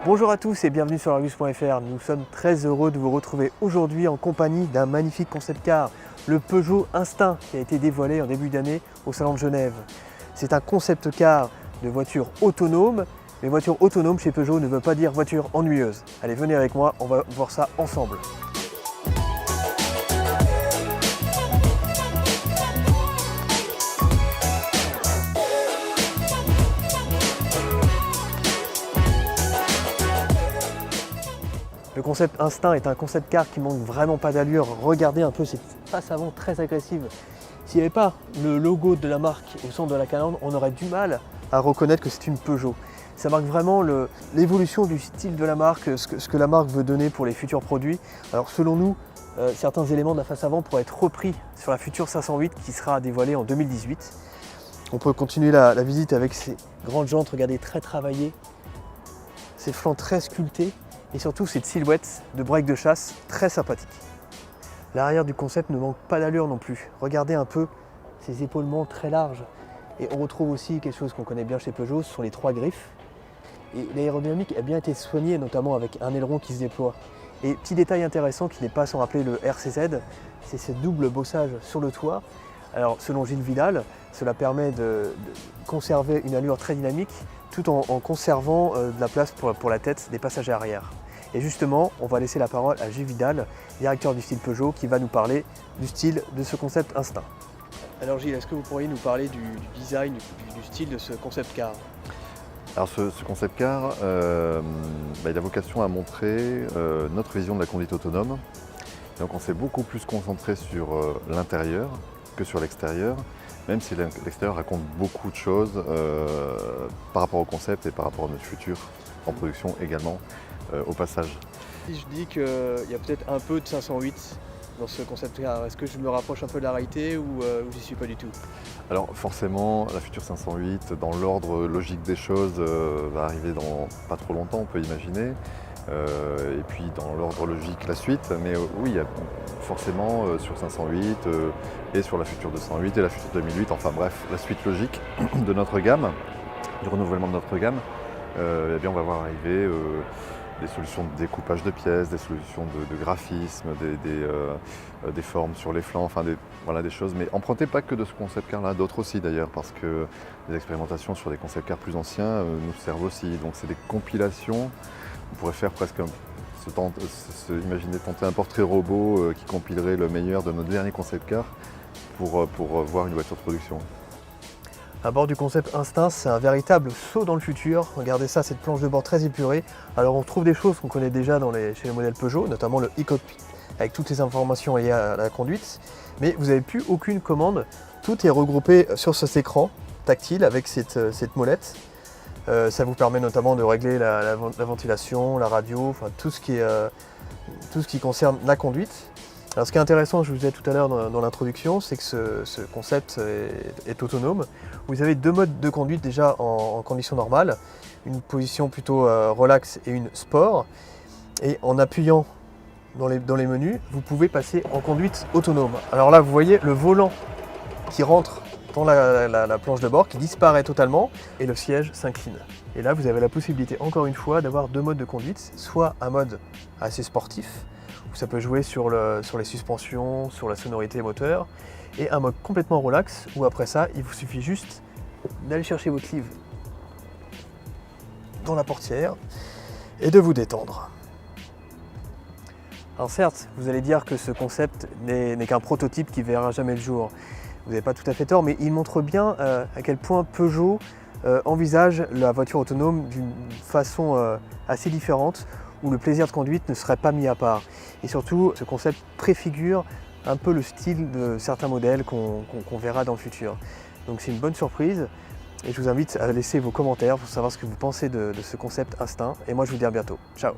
Bonjour à tous et bienvenue sur Argus.fr. Nous sommes très heureux de vous retrouver aujourd'hui en compagnie d'un magnifique concept car, le Peugeot Instinct, qui a été dévoilé en début d'année au Salon de Genève. C'est un concept car de voiture autonome. Mais voiture autonome chez Peugeot ne veut pas dire voiture ennuyeuse. Allez, venez avec moi, on va voir ça ensemble. Le concept Instinct est un concept car qui manque vraiment pas d'allure. Regardez un peu cette face avant très agressive. S'il n'y avait pas le logo de la marque au centre de la calandre, on aurait du mal à reconnaître que c'est une Peugeot. Ça marque vraiment l'évolution du style de la marque, ce que la marque veut donner pour les futurs produits. Alors selon nous, certains éléments de la face avant pourraient être repris sur la future 508 qui sera dévoilée en 2018. On peut continuer la visite avec ces grandes jantes, regardez, très travaillées, ces flancs très sculptés et surtout cette silhouette de break de chasse très sympathique. L'arrière du concept ne manque pas d'allure non plus. Regardez un peu ces épaulements très larges. Et on retrouve aussi quelque chose qu'on connaît bien chez Peugeot, ce sont les trois griffes. Et l'aérodynamique a bien été soignée, notamment avec un aileron qui se déploie. Et petit détail intéressant qui n'est pas sans rappeler le RCZ, c'est ce double bossage sur le toit. Alors selon Gilles Vidal, cela permet de conserver une allure très dynamique tout en conservant de la place pour la tête des passagers arrière. Et justement, on va laisser la parole à Gilles Vidal, directeur du style Peugeot, qui va nous parler du style de ce concept Instinct. Alors Gilles, est-ce que vous pourriez nous parler du design, du style de ce concept car? Alors ce concept car, il a vocation à montrer notre vision de la conduite autonome. Donc on s'est beaucoup plus concentré sur l'intérieur que sur l'extérieur, même si l'extérieur raconte beaucoup de choses par rapport au concept et par rapport à notre futur en production également au passage. Si je dis qu'il y a peut-être un peu de 508 dans ce concept car, est-ce que je me rapproche un peu de la réalité ou j'y suis pas du tout? Alors forcément, la future 508, dans l'ordre logique des choses, va arriver dans pas trop longtemps, on peut imaginer. Et puis dans l'ordre logique, la suite. Mais oui, il y a forcément sur 508 et sur la future 208 et la future 2008, enfin bref, la suite logique de notre gamme, du renouvellement de notre gamme, eh bien on va voir arriver des solutions de découpage de pièces, des solutions de graphisme, des formes sur les flancs, enfin des choses, mais empruntées pas que de ce concept car là, d'autres aussi d'ailleurs, parce que les expérimentations sur des concept cars plus anciens nous servent aussi. Donc c'est des compilations, on pourrait faire presque imaginer tenter un portrait robot qui compilerait le meilleur de notre dernier concept car pour voir une voiture de production. À bord du concept Instinct, c'est un véritable saut dans le futur. Regardez ça, cette planche de bord très épurée. Alors on trouve des choses qu'on connaît déjà chez les modèles Peugeot, notamment le e-cockpit, avec toutes les informations liées à la conduite. Mais vous n'avez plus aucune commande. Tout est regroupé sur cet écran tactile avec cette molette. Ça vous permet notamment de régler la ventilation, la radio, enfin tout ce qui concerne la conduite. Alors ce qui est intéressant, je vous disais tout à l'heure dans l'introduction, c'est que ce concept est autonome. Vous avez deux modes de conduite déjà en conditions normales, une position plutôt relax et une sport. Et en appuyant dans les menus, vous pouvez passer en conduite autonome. Alors là, vous voyez le volant qui rentre dans la planche de bord, qui disparaît totalement, et le siège s'incline. Et là, vous avez la possibilité, encore une fois, d'avoir deux modes de conduite, soit un mode assez sportif, où ça peut jouer sur les suspensions, sur la sonorité moteur, et un mode complètement relax, où après ça, il vous suffit juste d'aller chercher votre livre dans la portière et de vous détendre. Alors certes, vous allez dire que ce concept n'est qu'un prototype qui verra jamais le jour. Vous n'avez pas tout à fait tort, mais il montre bien à quel point Peugeot envisage la voiture autonome d'une façon assez différente, où le plaisir de conduite ne serait pas mis à part. Et surtout, ce concept préfigure un peu le style de certains modèles qu'on verra dans le futur. Donc c'est une bonne surprise, et je vous invite à laisser vos commentaires pour savoir ce que vous pensez de ce concept Instinct. Et moi je vous dis à bientôt. Ciao!